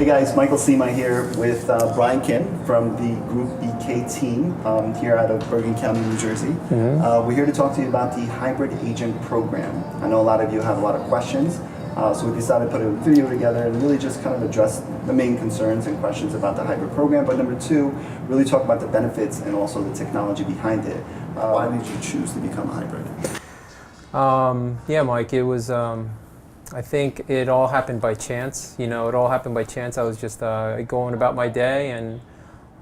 Hey guys, Michael Sema here with Brian Kim from the Group BK team here out of Bergen County, New Jersey. We're here to talk to you about the Hybrid Agent Program. I know a lot of you have a lot of questions, so we decided to put a video together and really just kind of address the main concerns and questions about the hybrid program, but number two, really talk about the benefits and also the technology behind it. Why did you choose to become a hybrid? Yeah, Mike, it was, I think it all happened by chance. You know, it all happened by chance. I was just going about my day and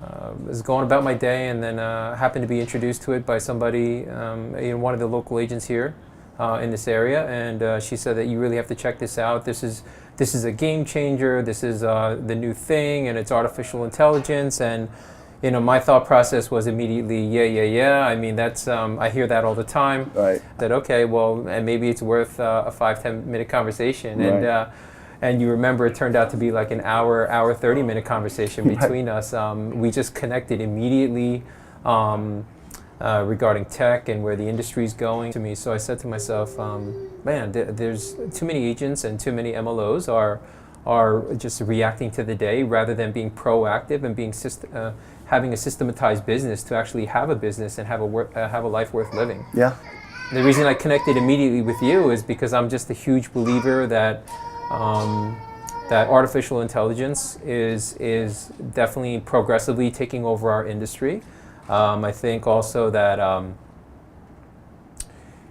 then happened to be introduced to it by somebody, one of the local agents here in this area, and she said that you really have to check this out. This is a game changer. This is the new thing, and it's artificial intelligence. And you know, my thought process was immediately, yeah. I mean, that's I hear that all the time. Right. That okay, well, and maybe it's worth a 5-10 minute conversation. Right. And you remember it turned out to be like an hour 30-minute conversation between us. We just connected immediately regarding tech and where the industry's going to me. So I said to myself, man, there's too many agents and too many MLOs are just reacting to the day rather than being proactive and being having a systematized business to actually have a business and have a life worth living. Yeah. The reason I connected immediately with you is because I'm just a huge believer that that artificial intelligence is definitely progressively taking over our industry. I think also that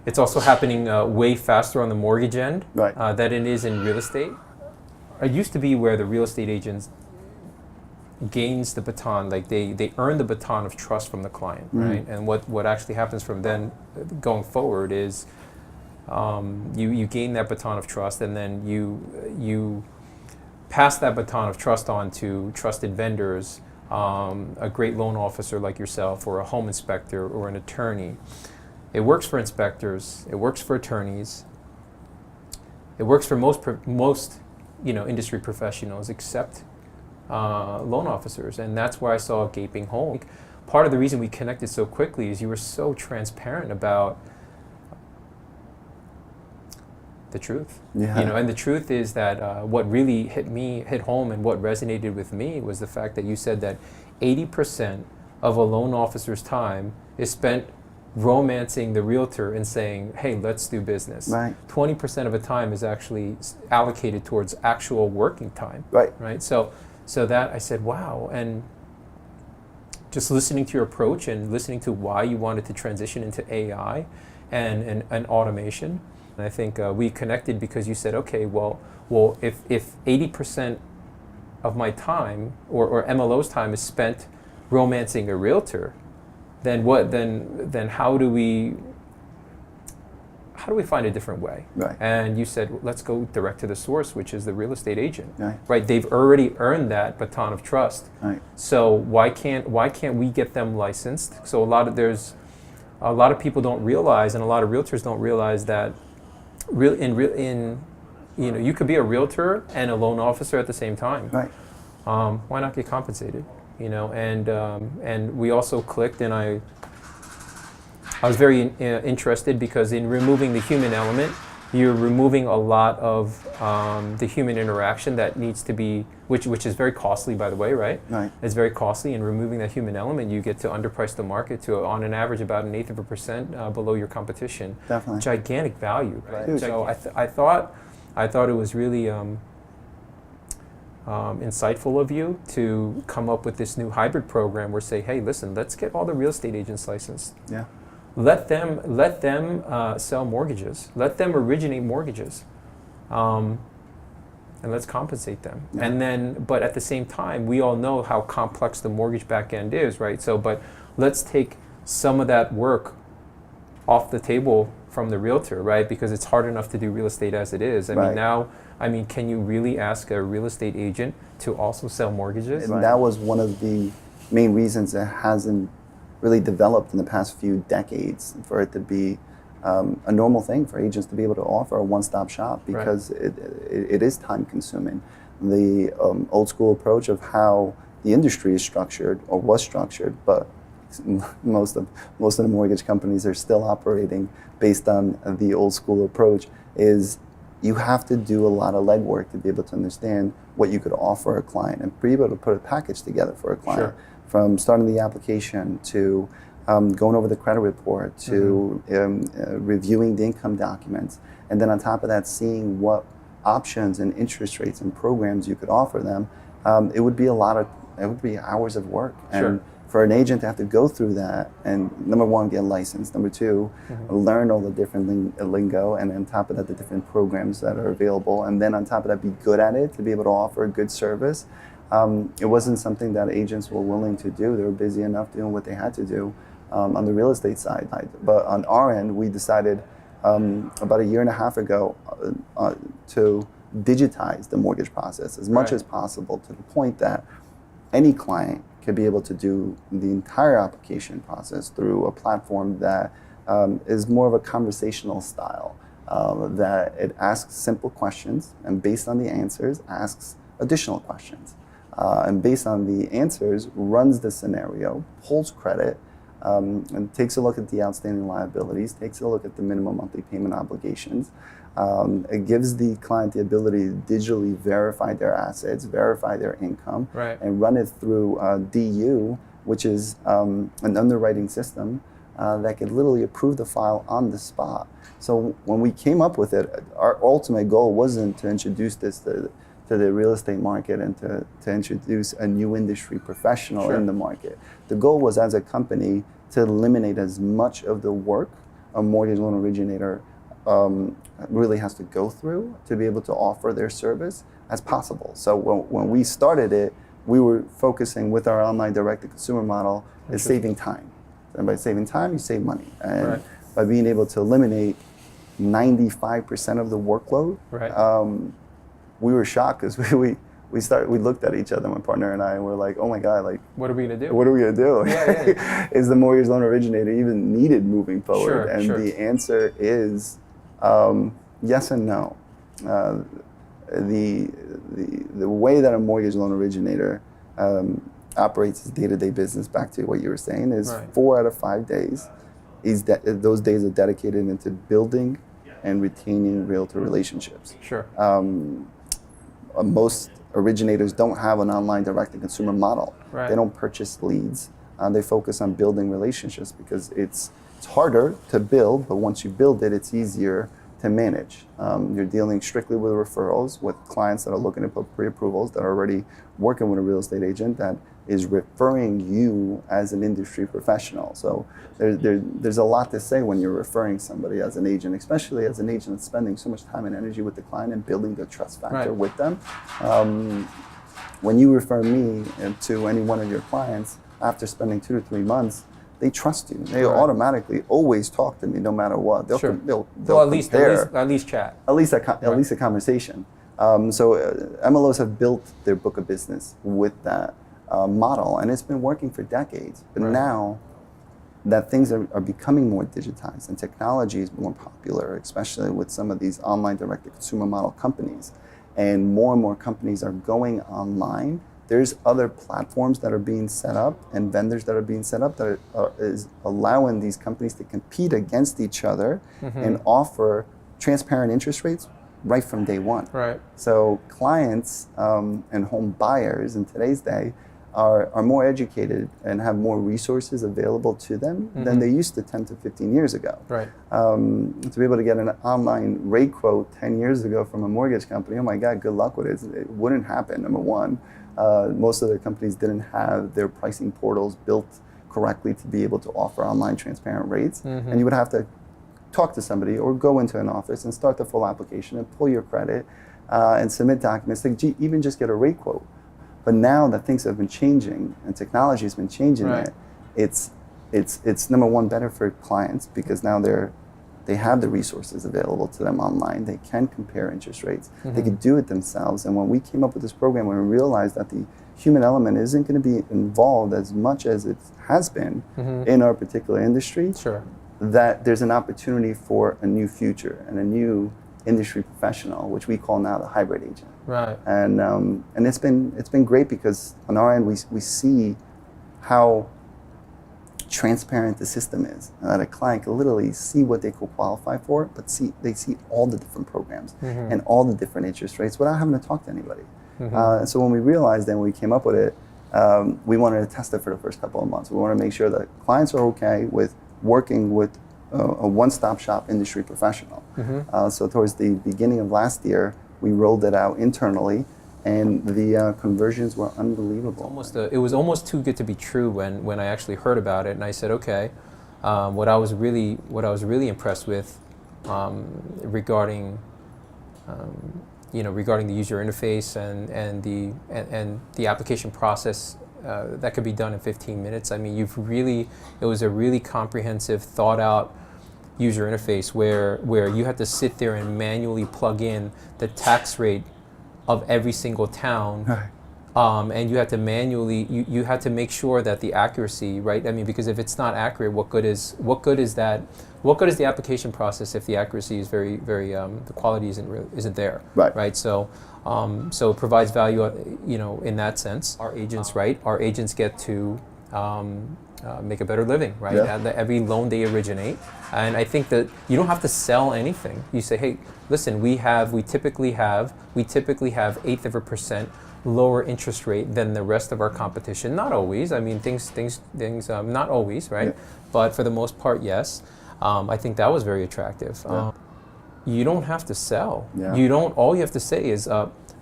it's also happening way faster on the mortgage end than it is in real estate. It used to be where the real estate agents gains the baton, like they earn the baton of trust from the client, right? And what actually happens from then going forward is you gain that baton of trust, and then you pass that baton of trust on to trusted vendors, a great loan officer like yourself, or a home inspector, or an attorney. It works for inspectors. It works for attorneys. It works for most industry professionals, except loan officers, and that's where I saw a gaping hole. Part of the reason we connected so quickly is you were so transparent about the truth. Yeah. And the truth is that what really hit home and what resonated with me was the fact that you said that 80% of a loan officer's time is spent romancing the realtor and saying, hey, let's do business. Right. 20% of the time is actually allocated towards actual working time. Right. So that I said, wow. And just listening to your approach and listening to why you wanted to transition into AI and automation. And I think we connected because you said, okay, well, if 80% of my time or MLO's time is spent romancing a realtor, then what? Then how do we find a different way? Right. And you said, let's go direct to the source, which is the real estate agent. Right. They've already earned that baton of trust. Right. So why can't we get them licensed? So a lot of people don't realize, and a lot of realtors don't realize that you could be a realtor and a loan officer at the same time. Right. Why not get compensated? And we also clicked, and I was very interested because in removing the human element, you're removing a lot of the human interaction that needs to be, which is very costly, by the way, right? Right. It's very costly. In removing that human element, you get to underprice the market to, on an average, about 1/8% below your competition. Definitely. Gigantic value. Right? So I thought it was really insightful of you to come up with this new hybrid program where say, hey, listen, let's get all the real estate agents licensed. Yeah. Let them sell mortgages. Let them originate mortgages, and let's compensate them. Yeah. And then, but at the same time, we all know how complex the mortgage back end is, right? So, but let's take some of that work off the table from the realtor, right? Because it's hard enough to do real estate as it is. I mean, can you really ask a real estate agent to also sell mortgages? And that was one of the main reasons it hasn't really developed in the past few decades for it to be a normal thing for agents to be able to offer a one-stop shop, because it is time consuming. The old school approach of how the industry is structured or was structured, but most of the mortgage companies are still operating based on the old school approach, is you have to do a lot of legwork to be able to understand what you could offer a client and be able to put a package together for a client. Sure. From starting the application to going over the credit report to reviewing the income documents, and then on top of that, seeing what options and interest rates and programs you could offer them. It would be hours of work. Sure. And for an agent to have to go through that and, number one, get licensed, number two, learn all the different lingo, and on top of that, the different programs that are available, and then on top of that, be good at it to be able to offer a good service. It wasn't something that agents were willing to do. They were busy enough doing what they had to do on the real estate side. But on our end, we decided about a year and a half ago to digitize the mortgage process as much as possible, to the point that any client could be able to do the entire application process through a platform that is more of a conversational style, that it asks simple questions, and based on the answers, asks additional questions. And based on the answers, runs the scenario, pulls credit, and takes a look at the outstanding liabilities, takes a look at the minimum monthly payment obligations. It gives the client the ability to digitally verify their assets, verify their income, and run it through DU, which is an underwriting system that can literally approve the file on the spot. So when we came up with it, our ultimate goal wasn't to introduce this to the real estate market and to introduce a new industry professional in the market. The goal was, as a company, to eliminate as much of the work a mortgage loan originator really has to go through to be able to offer their service as possible. So when we started it, we were focusing with our online direct-to-consumer model is saving time. And by saving time, you save money. And by being able to eliminate 95% of the workload, we were shocked because we looked at each other, my partner and I, and we're like, oh my God, like, what are we gonna do? What are we gonna do? Is the mortgage loan originator even needed moving forward? The answer is yes and no. The way that a mortgage loan originator operates his day-to-day business, back to what you were saying, is 4 out of 5 days. Those days are dedicated into building and retaining realtor relationships. Most originators don't have an online direct-to-consumer model. They don't purchase leads. They focus on building relationships because it's harder to build, but once you build it, it's easier to manage. You're dealing strictly with referrals, with clients that are looking to put pre-approvals, that are already working with a real estate agent that is referring you as an industry professional. So there's a lot to say when you're referring somebody as an agent, especially as an agent that's spending so much time and energy with the client and building the trust factor with them. When you refer me to any one of your clients, after spending 2 to 3 months, they trust you. They automatically always talk to me, no matter what. They'll at least chat. At least a conversation. So MLOs have built their book of business with that model, and it's been working for decades. But now that things are becoming more digitized and technology is more popular, especially with some of these online direct-to-consumer model companies, and more companies are going online, there's other platforms that are being set up and vendors that are being set up that is allowing these companies to compete against each other and offer transparent interest rates right from day one. So clients and home buyers in today's day are more educated and have more resources available to them than they used to 10 to 15 years ago. To be able to get an online rate quote 10 years ago from a mortgage company, oh my God, good luck with it. It wouldn't happen, number one. Most of their companies didn't have their pricing portals built correctly to be able to offer online transparent rates. And you would have to talk to somebody or go into an office and start the full application and pull your credit and submit documents to even just get a rate quote. But now that things have been changing and technology has been changing, it's number one, better for clients because now they have the resources available to them online. They can compare interest rates. They can do it themselves. And when we came up with this program, we realized that the human element isn't going to be involved as much as it has been in our particular industry, that there's an opportunity for a new future and a new industry professional, which we call now the hybrid agent. And it's been great because on our end we see how transparent the system is, that a client can literally see what they could qualify for, but they see all the different programs and all the different interest rates without having to talk to anybody. And so when we realized that, when we came up with it, we wanted to test it for the first couple of months. We want to make sure that clients are okay with working with a one-stop shop industry professional. So towards the beginning of last year, we rolled it out internally, and the conversions were unbelievable. It was almost too good to be true when I actually heard about it, and I said, okay. What I was really impressed with regarding regarding the user interface and the application process that could be done in 15 minutes. I mean, it was a really comprehensive, thought out user interface where you had to sit there and manually plug in the tax rate of every single town, and you had to manually you had to make sure that the accuracy, right? I mean, because if it's not accurate, what good is the application process if the accuracy is very the quality isn't there, right? So it provides value, in that sense. Our agents, right? Our agents get to make a better living, right? Every loan they originate, and I think that you don't have to sell anything. You say, hey, listen, we typically have 0.1% lower interest rate than the rest of our competition. Not always. I mean, things not always, right? But for the most part, yes. I think that was very attractive. You don't have to sell. All you have to say is,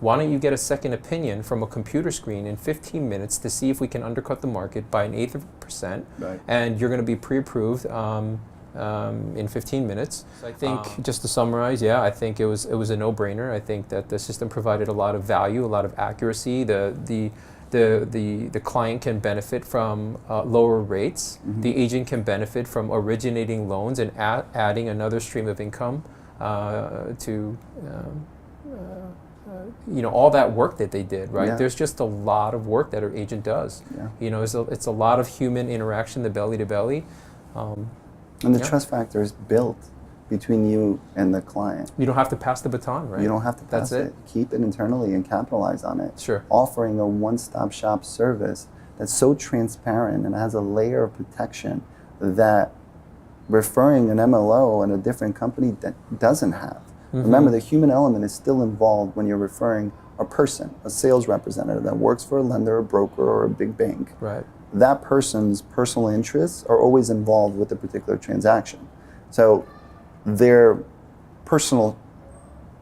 why don't you get a second opinion from a computer screen in 15 minutes to see if we can undercut the market by 1/8%, and you're going to be pre-approved in 15 minutes. So I think, just to summarize, I think it was a no-brainer. I think that the system provided a lot of value, a lot of accuracy. The client can benefit from lower rates. The agent can benefit from originating loans and adding another stream of income to all that work that they did, right? There's just a lot of work that an agent does. It's a lot of human interaction, the belly to belly. And the trust factor is built between you and the client. You don't have to pass the baton, right? You don't have to pass it. Keep it internally and capitalize on it. Sure. Offering a one-stop shop service that's so transparent and has a layer of protection that referring an MLO and a different company that doesn't have. Remember, the human element is still involved when you're referring a person, a sales representative that works for a lender, a broker, or a big bank. Right. That person's personal interests are always involved with the particular transaction. So their personal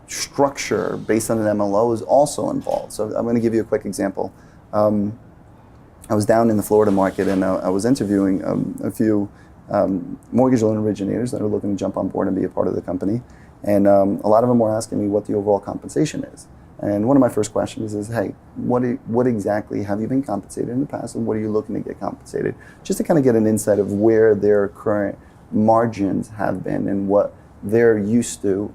structure based on an MLO is also involved. So I'm going to give you a quick example. I was down in the Florida market, and I was interviewing a few mortgage loan originators that are looking to jump on board and be a part of the company. And a lot of them were asking me what the overall compensation is. And one of my first questions is, hey, what exactly have you been compensated in the past, and what are you looking to get compensated? Just to kind of get an insight of where their current margins have been and what they're used to,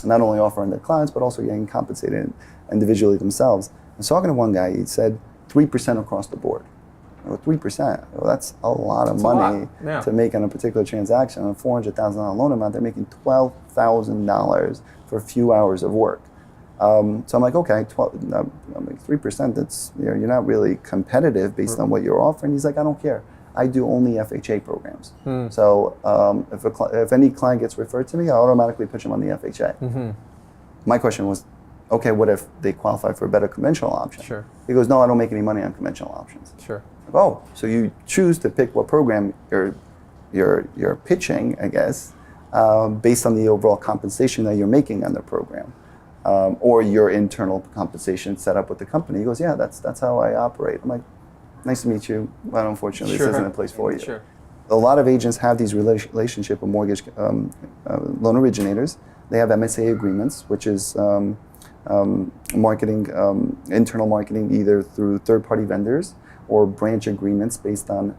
not only offering their clients, but also getting compensated individually themselves. I was talking to one guy, he said 3% across the board. 3%, well, that's a lot of money to make on a particular transaction. On a $400,000 loan amount, they're making $12,000 for a few hours of work. So I'm like, okay, 3%, that's, you're not really competitive based on what you're offering. He's like, I don't care. I do only FHA programs. So if any client gets referred to me, I automatically push them on the FHA. My question was, okay, what if they qualify for a better conventional option? Sure. He goes, no, I don't make any money on conventional options. Sure. Like, oh, so you choose to pick what program you're pitching, I guess, based on the overall compensation that you're making on the program. Or your internal compensation set up with the company. He goes, yeah, that's how I operate. I'm like, nice to meet you, but unfortunately this isn't a place for you. Sure. A lot of agents have these relationship with mortgage loan originators. They have MSA agreements, which is marketing, internal marketing, either through third-party vendors or branch agreements based on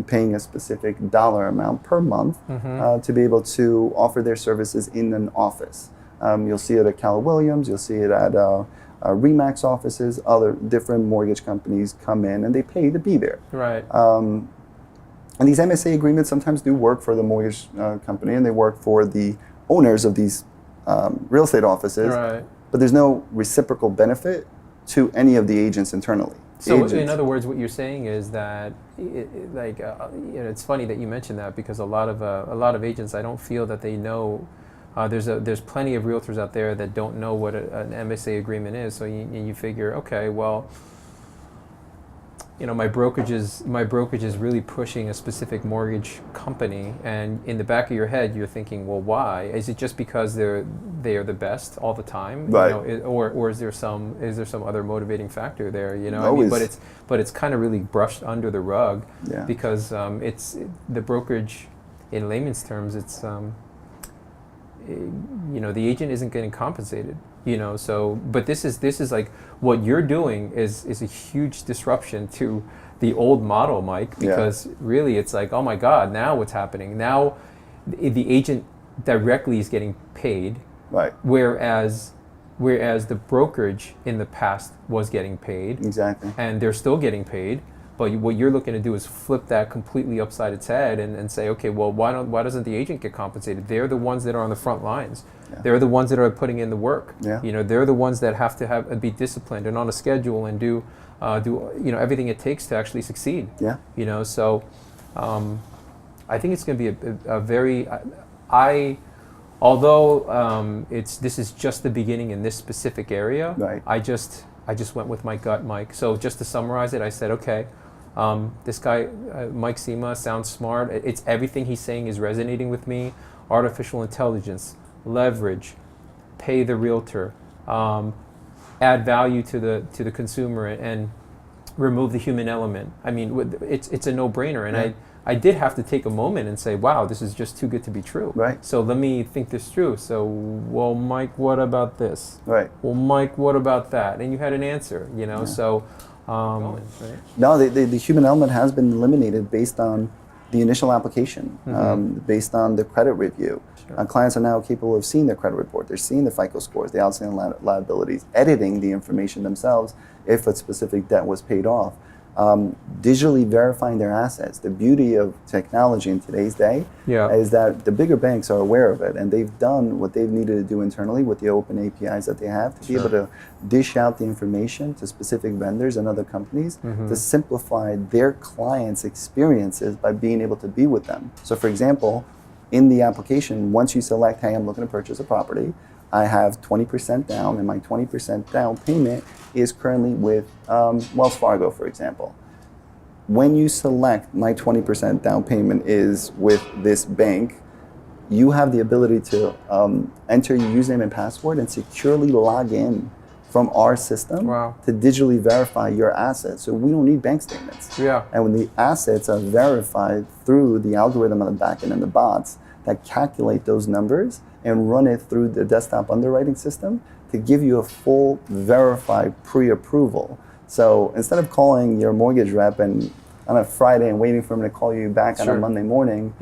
paying a specific dollar amount per month to be able to offer their services in an office. You'll see it at Keller Williams, you'll see it at RE/MAX offices, other different mortgage companies come in and they pay to be there. Right. And these MSA agreements sometimes do work for the mortgage company, and they work for the owners of these real estate offices, but there's no reciprocal benefit to any of the agents internally. So agents. in other words, what you're saying is that, it's funny that you mentioned that, because a lot of agents, I don't feel that they know. There's plenty of realtors out there that don't know what an MSA agreement is. So you figure, okay, well, my brokerage is really pushing a specific mortgage company, and in the back of your head, you're thinking, well, why? Is it just because they are the best all the time, right? Or is there some other motivating factor there? Always. But it's kind of really brushed under the rug, yeah. Because it's the brokerage, in layman's terms, it's the agent isn't getting compensated. So, but this is like, what you're doing is a huge disruption to the old model, Mike, because really it's like, oh my God, now what's happening? Now the agent directly is getting paid, right? Whereas the brokerage in the past was getting paid. Exactly. And they're still getting paid. But what you're looking to do is flip that completely upside its head and say, okay, well, why doesn't the agent get compensated? They're the ones that are on the front lines. Yeah. They're the ones that are putting in the work. Yeah. They're the ones that have to be disciplined and on a schedule and do everything it takes to actually succeed. Yeah. So I think it's going to be a very although this is just the beginning in this specific area. Right. I just went with my gut, Mike. So just to summarize it, I said, okay. This guy, Mike Sema, sounds smart. It's everything he's saying is resonating with me. Artificial intelligence, leverage, pay the realtor, add value to the consumer, and remove the human element. I mean, it's a no-brainer. And I did have to take a moment and say, wow, this is just too good to be true. Right. So let me think this through. So, well, Mike, what about this? Right. Well, Mike, what about that? And you had an answer, so... right? No, the human element has been eliminated based on the initial application, based on the credit review. Sure. Clients are now capable of seeing their credit report. They're seeing the FICO scores, the outstanding liabilities, editing the information themselves if a specific debt was paid off. Digitally verifying their assets. The beauty of technology in today's day is that the bigger banks are aware of it, and they've done what they've needed to do internally with the open APIs that they have to be able to dish out the information to specific vendors and other companies to simplify their clients' experiences by being able to be with them. So for example, in the application, once you select, hey, I'm looking to purchase a property, I have 20% down, and my 20% down payment is currently with Wells Fargo, for example. When you select my 20% down payment is with this bank, you have the ability to enter your username and password and securely log in from our system to digitally verify your assets. So we don't need bank statements. Yeah. And when the assets are verified through the algorithm on the back end and the bots that calculate those numbers and run it through the desktop underwriting system to give you a full verified pre-approval. So instead of calling your mortgage rep on a Friday and waiting for them to call you back on a Monday morning,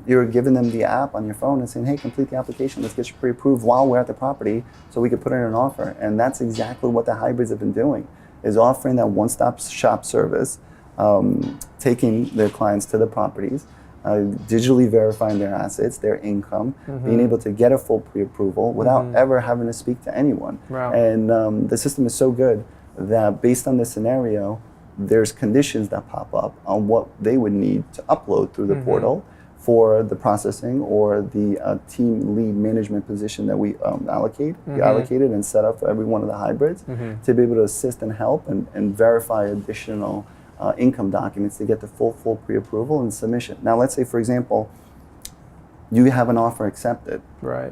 you're giving them the app on your phone and saying, hey, complete the application. Let's get you pre-approved while we're at the property so we can put in an offer. And that's exactly what the hybrids have been doing, is offering that one-stop shop service, taking their clients to the properties, digitally verifying their assets, their income, being able to get a full pre-approval without ever having to speak to anyone. Wow. And the system is so good that based on the scenario, there's conditions that pop up on what they would need to upload through the portal for the processing or the team lead management position that we allocated and set up for every one of the hybrids to be able to assist and help and verify additional income documents to get the full pre-approval and submission. Now, let's say, for example, you have an offer accepted. Right.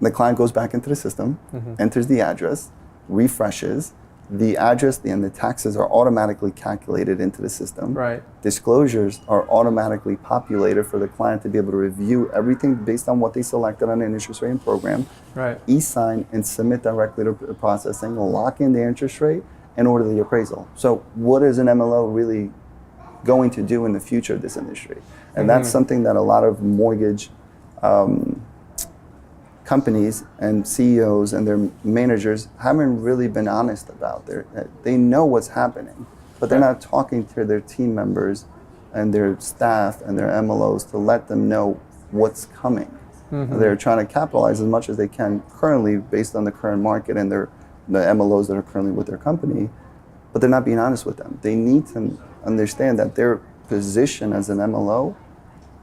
The client goes back into the system, enters the address, refreshes. The address and the taxes are automatically calculated into the system. Right. Disclosures are automatically populated for the client to be able to review everything based on what they selected on an interest rate and program. Right. E-sign and submit directly to processing, lock in the interest rate, and order the appraisal. So what is an MLO really going to do in the future of this industry? And that's something that a lot of mortgage companies and CEOs and their managers haven't really been honest about. They know what's happening, but they're not talking to their team members and their staff and their MLOs to let them know what's coming. They're trying to capitalize as much as they can currently based on the current market and the MLOs that are currently with their company, but they're not being honest with them. They need to understand that their position as an MLO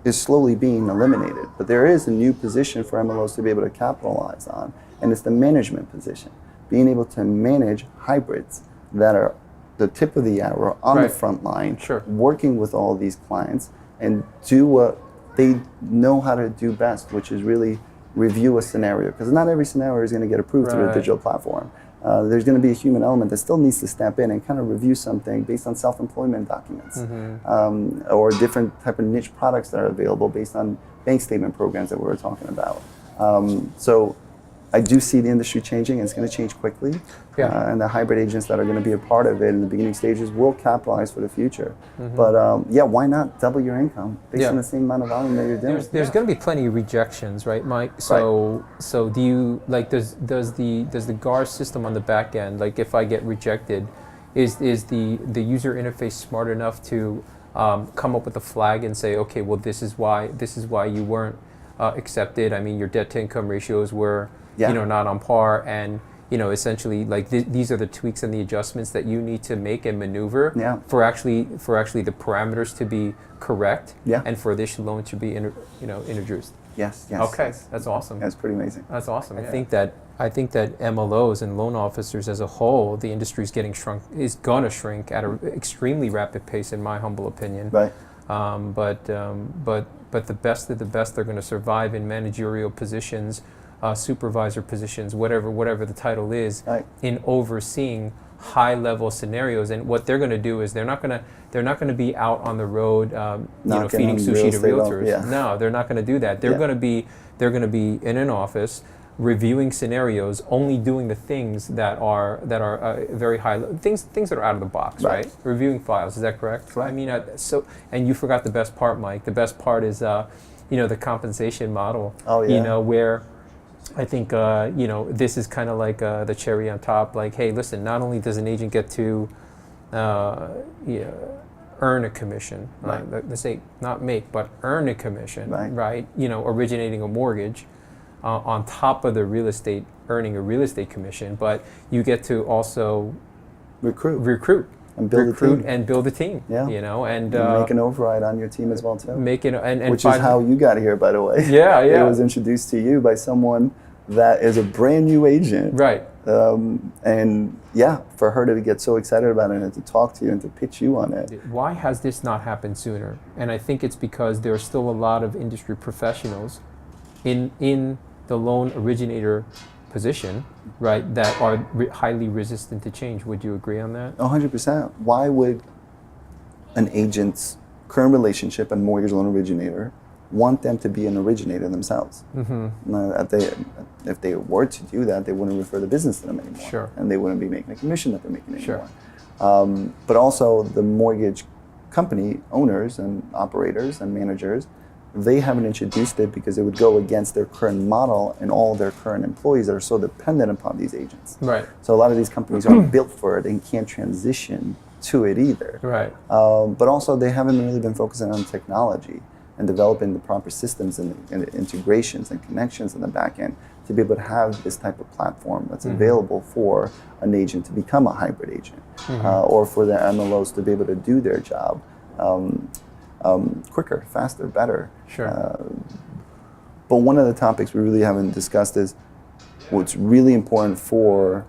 is slowly being eliminated. But there is a new position for MLOs to be able to capitalize on, and it's the management position. Being able to manage hybrids that are the tip of the hour on the front line, working with all these clients and do what they know how to do best, which is really review a scenario. Because not every scenario is going to get approved through a digital platform. There's going to be a human element that still needs to step in and kind of review something based on self-employment documents, or different type of niche products that are available based on bank statement programs that we were talking about. So I do see the industry changing, and it's going to change quickly. And the hybrid agents that are going to be a part of it in the beginning stages will capitalize for the future. But yeah, why not double your income based on the same amount of volume that you're doing? There's going to be plenty of rejections, right, Mike? So do you like does the GAR system on the back end, like if I get rejected, is the user interface smart enough to come up with a flag and say, okay, well this is why you weren't accepted. I mean, your debt to income ratios were not on par, and essentially like these are the tweaks and the adjustments that you need to make and maneuver for actually the parameters to be correct and for this loan to be introduced. Yes. Okay, that's awesome. That's pretty amazing. That's awesome. I think that MLOs and loan officers as a whole, the industry is gonna shrink at an extremely rapid pace, in my humble opinion. Right. But the best of the best are going to survive in managerial positions, supervisor positions, whatever the title is, in overseeing high-level scenarios. And what they're going to do is they're not going to be out on the road, feeding sushi to realtors. No, they're not going to do that. They're going to be in an office, reviewing scenarios, only doing the things that are very high things that are out of the box, right? Reviewing files. Is that correct? Right. I mean, and you forgot the best part, Mike. The best part is the compensation model. Oh yeah. Where I think this is kind of like the cherry on top. Like, hey, listen, not only does an agent get to earn a commission, let's say not make, but earn a commission, right? Originating a mortgage. On top of the earning a real estate commission, but you get to also recruit and build a team. Yeah. And make an override on your team as well too. Which is how you got here, by the way. Yeah. It was introduced to you by someone that is a brand new agent. Right. And yeah, for her to get so excited about it and to talk to you and to pitch you on it. Why has this not happened sooner? And I think it's because there are still a lot of industry professionals in the loan originator position, right, that are highly resistant to change. Would you agree on that? 100%. Why would an agent's current relationship and mortgage loan originator want them to be an originator themselves? Now, if they were to do that, they wouldn't refer the business to them anymore. Sure. And they wouldn't be making a commission that they're making anymore. Sure. But also the mortgage company owners and operators and managers, they haven't introduced it because it would go against their current model and all their current employees that are so dependent upon these agents. Right. So a lot of these companies aren't built for it and can't transition to it either. Right. But also they haven't really been focusing on technology and developing the proper systems and integrations and connections in the back end to be able to have this type of platform that's available for an agent to become a hybrid agent, or for their MLOs to be able to do their job quicker, faster, better. Sure. But one of the topics we really haven't discussed is what's really important for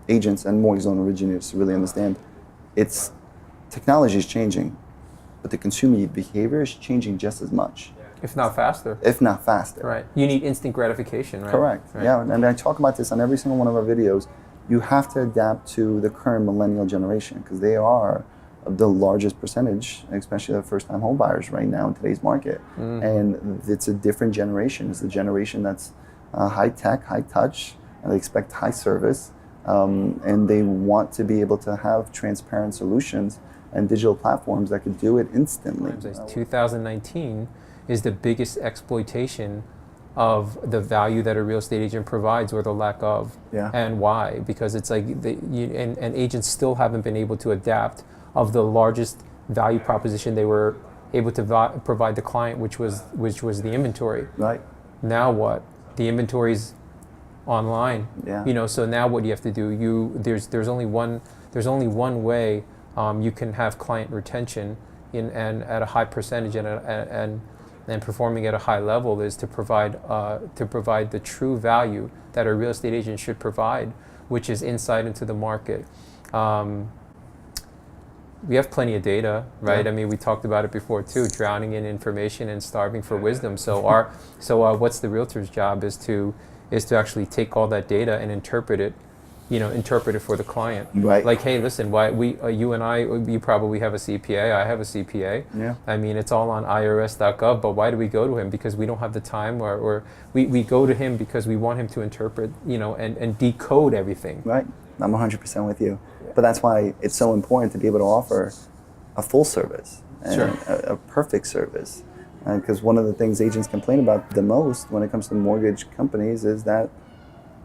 agents and mortgage loan originators to really understand. It's technology is changing, but the consumer behavior is changing just as much. If not faster. If not faster. Right. You need instant gratification, right? Correct. Right. Yeah, and I talk about this on every single one of our videos. You have to adapt to the current millennial generation because they are the largest percentage, especially the first-time home buyers right now in today's market. And it's a different generation. It's a generation that's high-tech, high-touch, and they expect high service, and they want to be able to have transparent solutions and digital platforms that could do it instantly. 2019 is the biggest exploitation of the value that a real estate agent provides, or the lack of. And why? Because it's like, and agents still haven't been able to adapt of the largest value proposition they were able to provide the client, which was the inventory. Right. Now what? The inventory's online. Yeah. So now what do you have to do? There's only one there's only one way you can have client retention and at a high percentage and performing at a high level is to provide the true value that a real estate agent should provide, which is insight into the market. We have plenty of data, right? Yeah. I mean, we talked about it before too, drowning in information and starving for wisdom. So what's the realtor's job is to actually take all that data and interpret it for the client. Right. Like, hey, listen, you and I, you probably have a CPA, I have a CPA. Yeah. I mean, it's all on irs.gov, but why do we go to him? Because we don't have the time, or we go to him because we want him to interpret, and decode everything. Right. I'm 100% with you. But that's why it's so important to be able to offer a full service and Sure. a perfect service. Because one of the things agents complain about the most when it comes to mortgage companies is that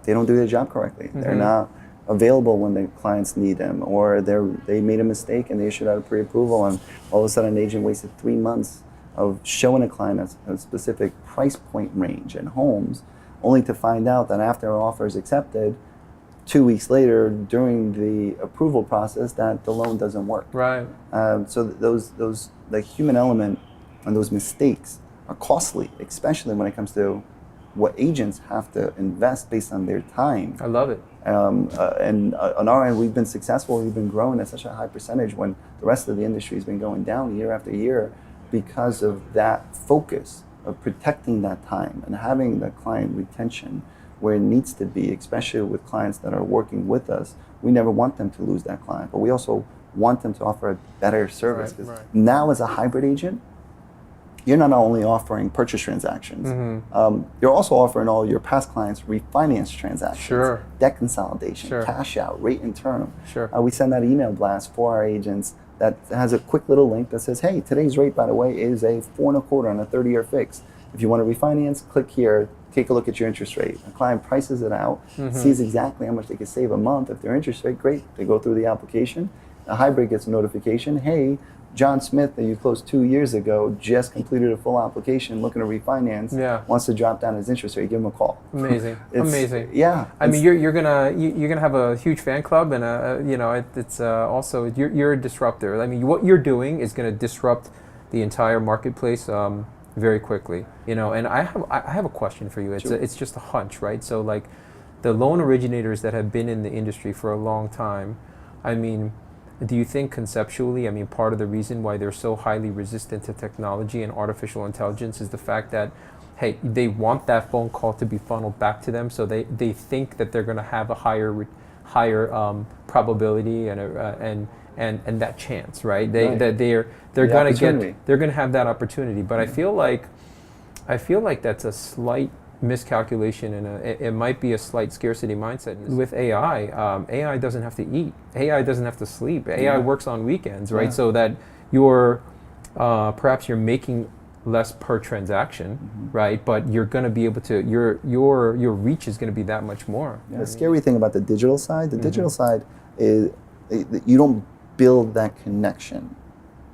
they don't do their job correctly. Mm-hmm. They're not available when the clients need them, or they made a mistake and they issued out a pre-approval, and all of a sudden an agent wasted 3 months of showing a client a specific price point range and homes, only to find out that after an offer is accepted, 2 weeks later, during the approval process, that the loan doesn't work. Right. So the human element and those mistakes are costly, especially when it comes to what agents have to invest based on their time. I love it. And on our end, we've been successful. We've been growing at such a high percentage when the rest of the industry has been going down year after year because of that focus of protecting that time and having the client retention where it needs to be, especially with clients that are working with us. We never want them to lose that client, but we also want them to offer a better service. Right. Now as a hybrid agent, you're not only offering purchase transactions, you're also offering all your past clients refinance transactions, Sure. debt consolidation, Sure. cash out, rate and term. Sure. We send out email blast for our agents that has a quick little link that says, hey, today's rate, by the way, is a 4.25 on a 30-year fix. If you want to refinance, click here, take a look at your interest rate. A client prices it out, sees exactly how much they could save a month. If their interest rate, great, they go through the application. A hybrid gets a notification, hey, John Smith that you closed 2 years ago just completed a full application looking to refinance, wants to drop down his interest rate, give him a call. Amazing. Amazing. Yeah. I mean, you're gonna have a huge fan club, and it's also you're a disruptor. I mean, what you're doing is going to disrupt the entire marketplace very quickly. And I have a question for you. It's just a hunch, right? So like the loan originators that have been in the industry for a long time, I mean, do you think conceptually, I mean, part of the reason why they're so highly resistant to technology and artificial intelligence is the fact that, hey, they want that phone call to be funneled back to them, so they think that they're going to have a higher probability and that chance, right? They're going to have that opportunity. But I feel like that's a slight miscalculation, and it might be a slight scarcity mindset. With AI, AI doesn't have to eat. AI doesn't have to sleep. AI works on weekends, right? So that perhaps you're making less per transaction, right? But you're going to be able to, your reach is going to be that much more. The scary thing about the digital side, digital side is you don't build that connection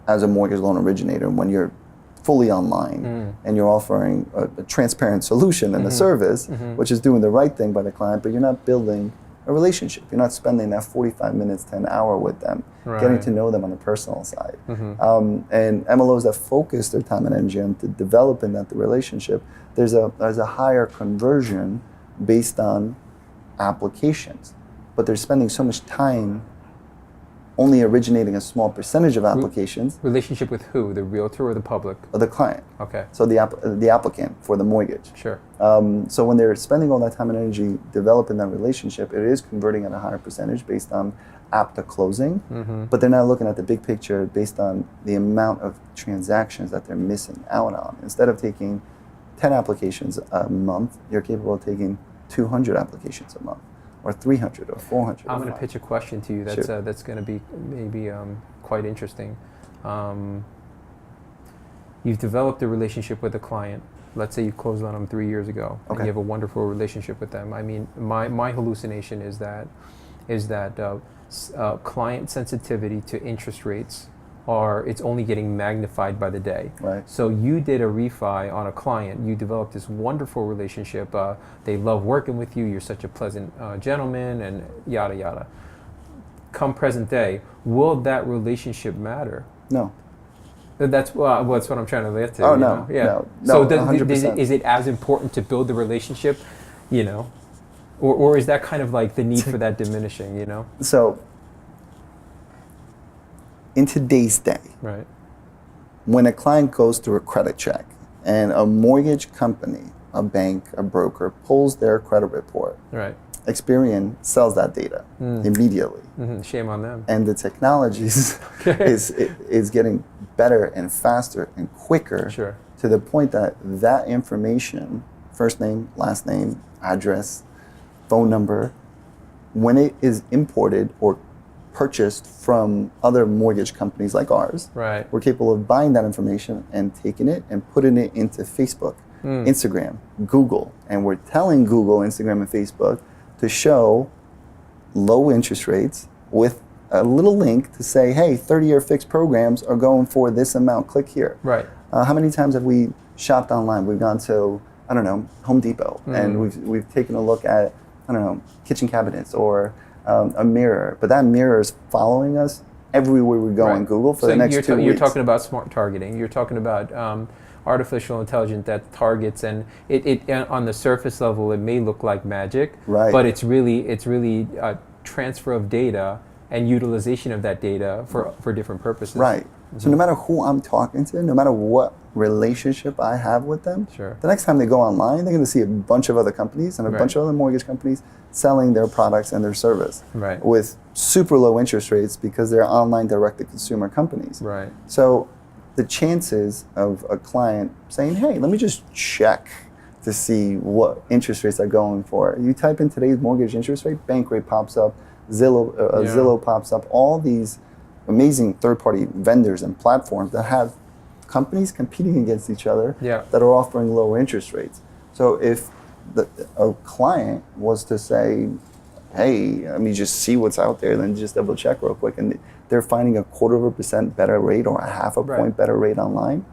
as a mortgage loan originator when you're fully online and you're offering a transparent solution and a service, which is doing the right thing by the client, but you're not building a relationship. You're not spending that 45 minutes to an hour with them, getting to know them on the personal side. And MLOs that focus their time and energy on developing that relationship, there's a higher conversion based on applications, but they're spending so much time only originating a small percentage of applications. Relationship with who? The realtor or the public? Or the client. Okay. So the applicant for the mortgage. Sure. So when they're spending all that time and energy developing that relationship, it is converting at a higher percentage based on app to closing, but they're not looking at the big picture based on the amount of transactions that they're missing out on. Instead of taking 10 applications a month, you're capable of taking 200 applications a month, or 300 or 400. I'm going to pitch a question to you that's that's going to be maybe quite interesting. You've developed a relationship with a client. Let's say you closed on them 3 years ago, and you have a wonderful relationship with them. I mean, my hallucination is that client sensitivity to interest rates it's only getting magnified by the day. Right. So you did a refi on a client. You developed this wonderful relationship. They love working with you. You're such a pleasant gentleman, and yada yada. come present day, will that relationship matter? No. That's what I'm trying to get to. Oh, you no. know? Yeah. No. So 100%. is it as important to build the relationship, you know, or is that kind of like the need for that diminishing, you know? So, in today's day, Right. when a client goes through a credit check and a mortgage company, a bank, a broker pulls their credit report, Right. Experian sells that data immediately. Mm-hmm. Shame on them. And the technology is getting better and faster and quicker Sure. to the point that that information, first name, last name, address, phone number, when it is imported or purchased from other mortgage companies like ours, Right. we're capable of buying that information and taking it and putting it into Facebook, Instagram, Google. And we're telling Google, Instagram, and Facebook to show low interest rates with a little link to say, hey, 30-year fixed programs are going for this amount. Click here. Right. How many times have we shopped online? We've gone to, I don't know, Home Depot, and we've taken a look at, I don't know, kitchen cabinets or a mirror. But that mirror is following us everywhere we go on Google for the next 2 weeks. You're talking about smart targeting. You're talking about artificial intelligence that targets, and it on the surface level it may look like magic, but it's really a transfer of data and utilization of that data for different purposes. Right. So no matter who I'm talking to, no matter what relationship I have with them, the next time they go online, they're going to see a bunch of other companies and a bunch of other mortgage companies selling their products and their service with super low interest rates because they're online direct-to-consumer companies. Right. So the chances of a client saying, hey, let me just check to see what interest rates are going for. You type in today's mortgage interest rate, bank rate pops up, Zillow pops up, all these amazing third-party vendors and platforms that have companies competing against each other that are offering lower interest rates. So if a client was to say, hey, let me just see what's out there, then just double check real quick, and they're finding 0.25% better rate or 0.5 point better rate online,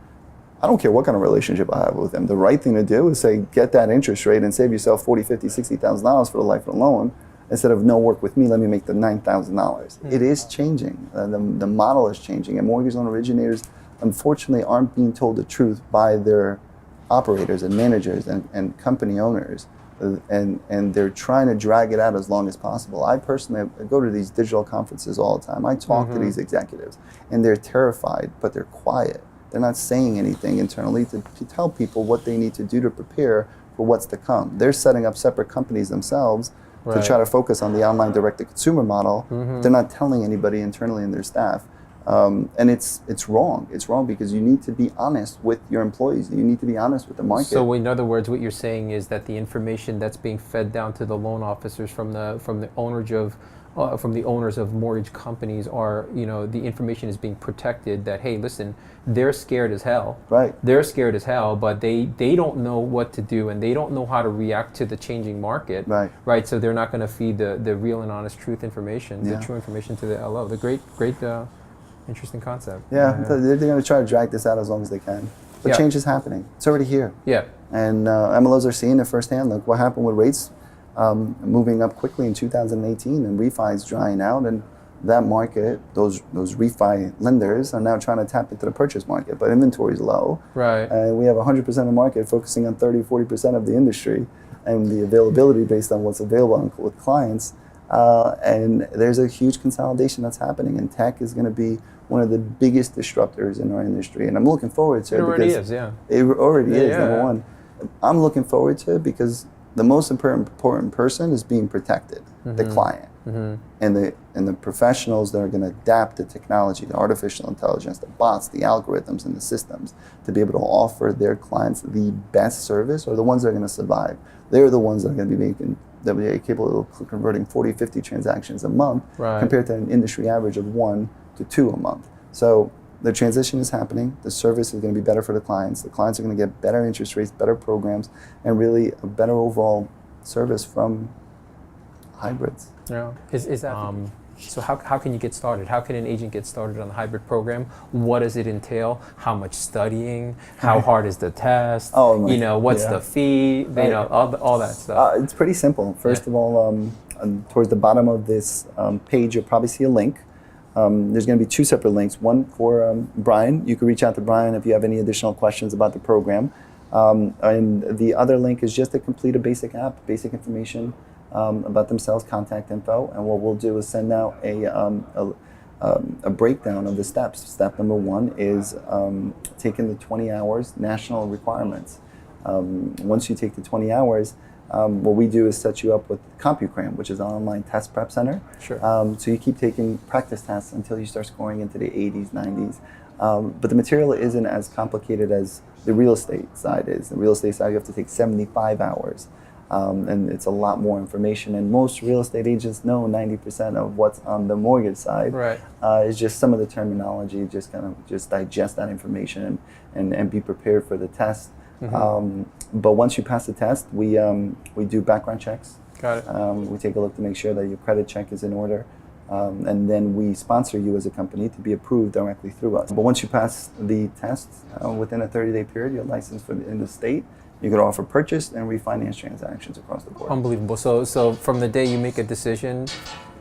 I don't care what kind of relationship I have with them. The right thing to do is say, get that interest rate and save yourself $40,000, $50,000, $60,000 for the life of the loan, instead of no work with me, let me make the $9,000. It is changing. The model is changing, and mortgage loan originators, unfortunately, aren't being told the truth by their operators and managers and company owners, and they're trying to drag it out as long as possible. I personally go to these digital conferences all the time. I talk to these executives, and they're terrified, but they're quiet. They're not saying anything internally to tell people what they need to do to prepare for what's to come. They're setting up separate companies themselves to try to focus on the online direct-to-consumer model. They're not telling anybody internally in their staff. And it's wrong. It's wrong because you need to be honest with your employees. You need to be honest with the market. So in other words, what you're saying is that the information that's being fed down to the loan officers from the owners of mortgage companies are, the information is being protected that, hey, listen, they're scared as hell. Right. They're scared as hell, but they don't know what to do, and they don't know how to react to the changing market. Right. So they're not going to feed the real and honest truth information, the true information to the LO. The great interesting concept. Yeah. They're going to try to drag this out as long as they can. But change is happening. It's already here. Yeah. And MLOs are seeing it firsthand. Look what happened with rates moving up quickly in 2018 and refis drying out, and that market, those refi lenders are now trying to tap into the purchase market, but inventory is low. Right. And we have 100% of the market focusing on 30-40% of the industry and the availability based on what's available with clients. And there's a huge consolidation that's happening, and tech is going to be one of the biggest disruptors in our industry. And I'm looking forward to it. It already is, yeah. It already is, number one. I'm looking forward to it because the most important person is being protected, the client. And the professionals that are going to adapt the technology, the artificial intelligence, the bots, the algorithms, and the systems to be able to offer their clients the best service are the ones that are going to survive. They're the ones that are going to be capable of converting 40, 50 transactions a month compared to an industry average of 1 to 2 a month. So the transition is happening. The service is going to be better for the clients. The clients are going to get better interest rates, better programs, and really a better overall service from hybrids. Yeah. Is that so? How can you get started? How can an agent get started on the hybrid program? What does it entail? How much studying? How hard is the test? What's the fee? All that stuff. It's pretty simple. First of all, towards the bottom of this page, you'll probably see a link. There's going to be two separate links. One for Brian. You can reach out to Brian if you have any additional questions about the program. And the other link is just to complete a basic app, basic information about themselves, contact info. And what we'll do is send out a breakdown of the steps. Step number 1 is taking the 20 hours national requirements. Once you take the 20 hours, what we do is set you up with CompuCram, which is an online test prep center. Sure. So you keep taking practice tests until you start scoring into the 80s, 90s. But the material isn't as complicated as the real estate side is. The real estate side, you have to take 75 hours. And it's a lot more information. And most real estate agents know 90% of what's on the mortgage side. Right. It's just some of the terminology, just kind of just digest that information and be prepared for the test. Mm-hmm. But once you pass the test, we do background checks. Got it. We take a look to make sure that your credit check is in order. And then we sponsor you as a company to be approved directly through us. But once you pass the test, within a 30-day period, you're licensed in the state. You could offer purchase and refinance transactions across the board. Unbelievable. So from the day you make a decision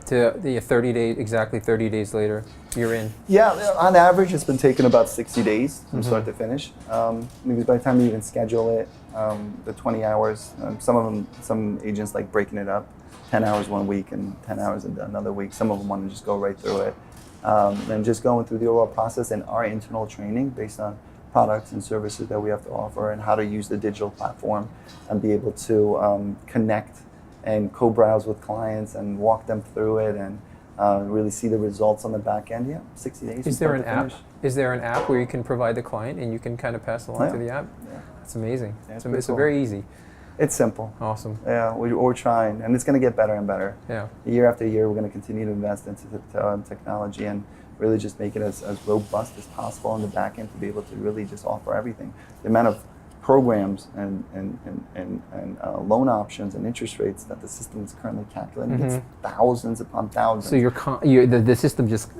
to the 30 days, exactly 30 days later, you're in. Yeah, on average, it's been taking about 60 days from start to finish. Because by the time you even schedule it, the 20 hours, some agents like breaking it up, 10 hours one week and 10 hours another week. Some of them want to just go right through it. And just going through the overall process and our internal training based on products and services that we have to offer and how to use the digital platform and be able to connect and co-browse with clients and walk them through it and really see the results on the back end. Yeah, 60 days. Is there an app? Is there an app where you can provide the client and you can kind of pass along to the app? Yeah. That's amazing. Yeah, it's cool. very easy. It's simple. Awesome. Yeah, we're trying, and it's going to get better and better. Yeah. Year after year, we're going to continue to invest into technology and really just make it as robust as possible on the back end to be able to really just offer everything. The amount of programs and loan options and interest rates that the system is currently calculating, it's thousands upon thousands. So the system just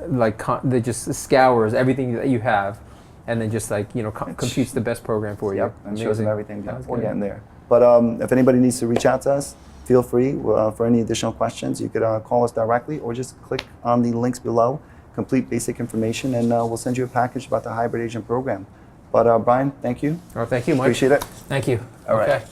just scours everything that you have, and then just computes the best program for you. Yep, and shows them everything. Sounds We're good. getting there. But if anybody needs to reach out to us, feel free for any additional questions. You could call us directly or just click on the links below, complete basic information, and we'll send you a package about the hybrid agent program. But Brian, thank you. Oh, thank you, Mike. Appreciate it. Thank you. All right. Okay.